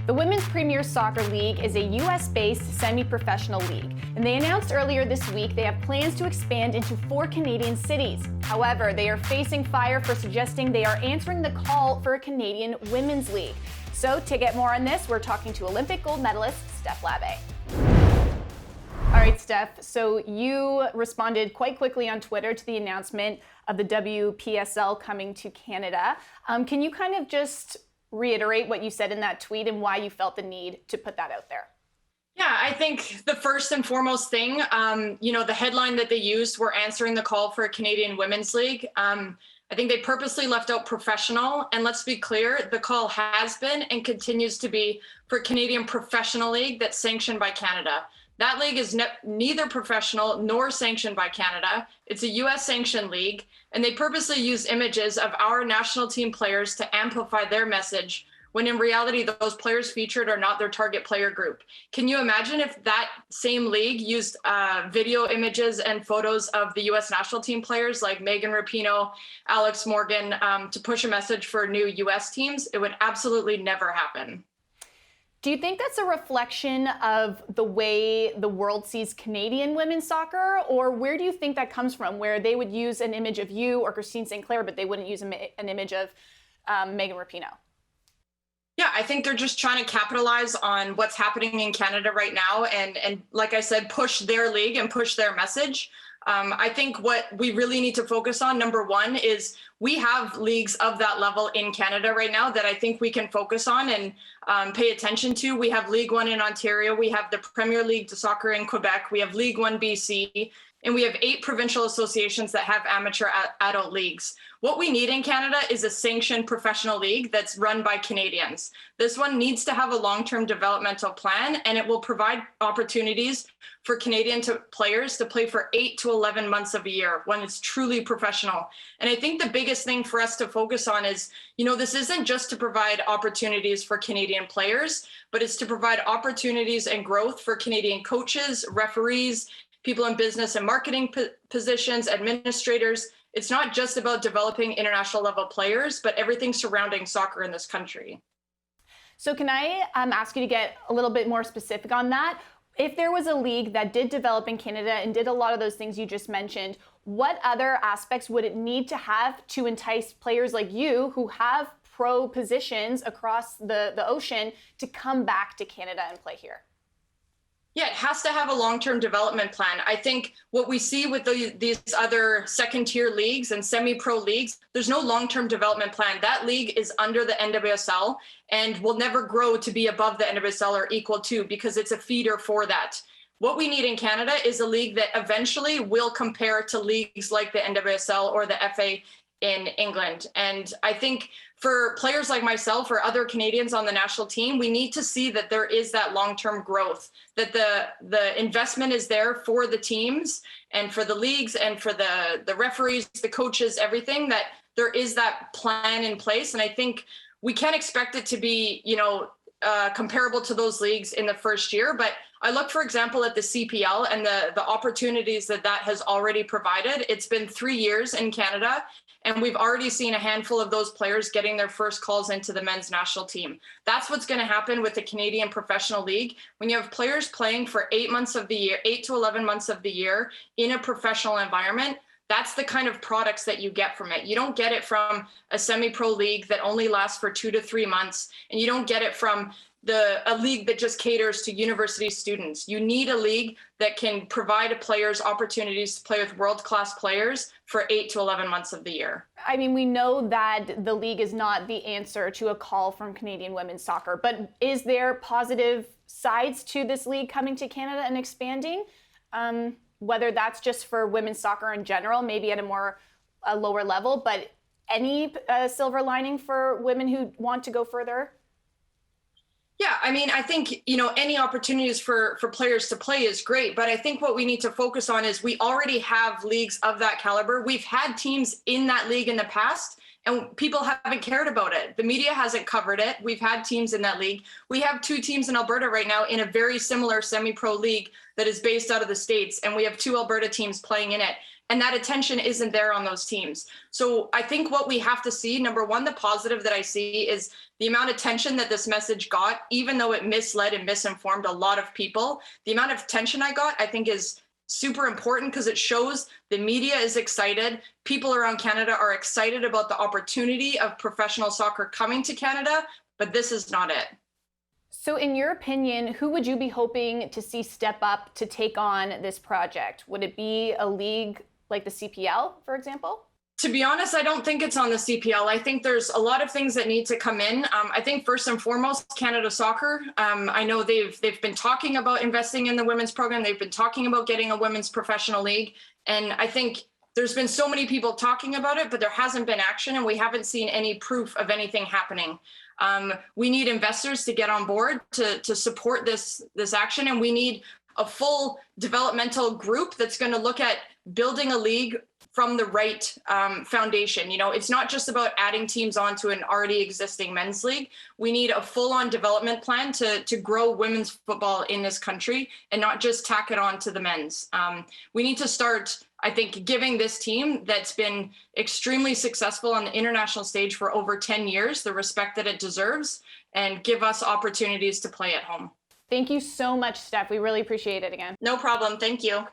The Women's Premier Soccer League is a US-based semi-professional league, and they announced earlier this week they have plans to expand into 4 Canadian cities. However, they are facing fire for suggesting they are answering the call for a Canadian Women's League. So to get more on this, we're talking to Olympic gold medalist Steph Labbé. All right, Steph, so you responded quite quickly on Twitter to the announcement of the WPSL coming to Canada. Can you kind of just reiterate what you said in that tweet and why you felt the need to put that out there? Yeah, I think the first and foremost thing, the headline that they used were answering the call for a Canadian Women's League. I think they purposely left out professional. And let's be clear, the call has been and continues to be for Canadian Professional League that's sanctioned by Canada. That league is neither professional nor sanctioned by Canada. It's a US sanctioned league, and they purposely use images of our national team players to amplify their message, when in reality, those players featured are not their target player group. Can you imagine if that same league used video images and photos of the US national team players like Megan Rapinoe, Alex Morgan, to push a message for new US teams? It would absolutely never happen. Do you think that's a reflection of the way the world sees Canadian women's soccer, or where do you think that comes from, where they would use an image of you or Christine St. Clair, but they wouldn't use an image of Megan Rapinoe? Yeah, I think they're just trying to capitalize on what's happening in Canada right now and like I said, push their league and push their message. I think what we really need to focus on, number one, is we have leagues of that level in Canada right now that I think we can focus on and pay attention to. We have League One in Ontario. We have the Premier League to soccer in Quebec. We have League One BC. And we have 8 provincial associations that have amateur adult leagues. What we need in Canada is a sanctioned professional league that's run by Canadians. This one needs to have a long-term developmental plan, and it will provide opportunities for Canadian players to play for 8 to 11 months of a year when it's truly professional. And I think the biggest thing for us to focus on is, this isn't just to provide opportunities for Canadian players, but it's to provide opportunities and growth for Canadian coaches, referees, people in business and marketing positions, administrators. It's not just about developing international level players, but everything surrounding soccer in this country. So can I ask you to get a little bit more specific on that? If there was a league that did develop in Canada and did a lot of those things you just mentioned, what other aspects would it need to have to entice players like you who have pro positions across the ocean to come back to Canada and play here? Yeah, it has to have a long-term development plan. I think what we see with these other second-tier leagues and semi-pro leagues, there's no long-term development plan. That league is under the NWSL and will never grow to be above the NWSL or equal to, because it's a feeder for that. What we need in Canada is a league that eventually will compare to leagues like the NWSL or the FA in England. And I think for players like myself or other Canadians on the national team, we need to see that there is that long-term growth, that the investment is there for the teams and for the leagues and for the referees, the coaches, everything, that there is that plan in place. And I think we can't expect it to be, comparable to those leagues in the first year. But I look, for example, at the CPL and the opportunities that has already provided. It's been 3 years in Canada, and we've already seen a handful of those players getting their first calls into the men's national team. That's what's going to happen with the Canadian Professional League. When you have players playing for 8 months of the year, 8 to 11 months of the year in a professional environment, that's the kind of products that you get from it. You don't get it from a semi-pro league that only lasts for 2 to 3 months, and you don't get it from a league that just caters to university students. You need a league that can provide players opportunities to play with world-class players for 8 to 11 months of the year. I mean, we know that the league is not the answer to a call from Canadian women's soccer, but is there positive sides to this league coming to Canada and expanding? Whether that's just for women's soccer in general, maybe at a lower level, but any silver lining for women who want to go further? Yeah, I mean, I think, any opportunities for players to play is great. But I think what we need to focus on is we already have leagues of that caliber. We've had teams in that league in the past, and people haven't cared about it. The media hasn't covered it. We've had teams in that league. We have 2 teams in Alberta right now in a very similar semi-pro league that is based out of the States, and we have 2 Alberta teams playing in it. and that attention isn't there on those teams. So I think what we have to see, number one, the positive that I see is the amount of attention that this message got, even though it misled and misinformed a lot of people. The amount of attention I got, I think, is super important because it shows the media is excited. People around Canada are excited about the opportunity of professional soccer coming to Canada, but this is not it. So in your opinion, who would you be hoping to see step up to take on this project? Would it be a league like the CPL, for example? To be honest, I don't think it's on the CPL. I think there's a lot of things that need to come in. I think first and foremost, Canada Soccer. I know they've been talking about investing in the women's program. They've been talking about getting a women's professional league. And I think there's been so many people talking about it, but there hasn't been action, and we haven't seen any proof of anything happening. We need investors to get on board to support this action, and we need a full developmental group that's going to look at building a league from the right foundation. You know, it's not just about adding teams onto an already existing men's league. We need a full-on development plan to grow women's football in this country and not just tack it on to the men's. We need to start, I think, giving this team that's been extremely successful on the international stage for over 10 years the respect that it deserves, and give us opportunities to play at home. Thank you so much, Steph. We really appreciate it again. No problem. Thank you.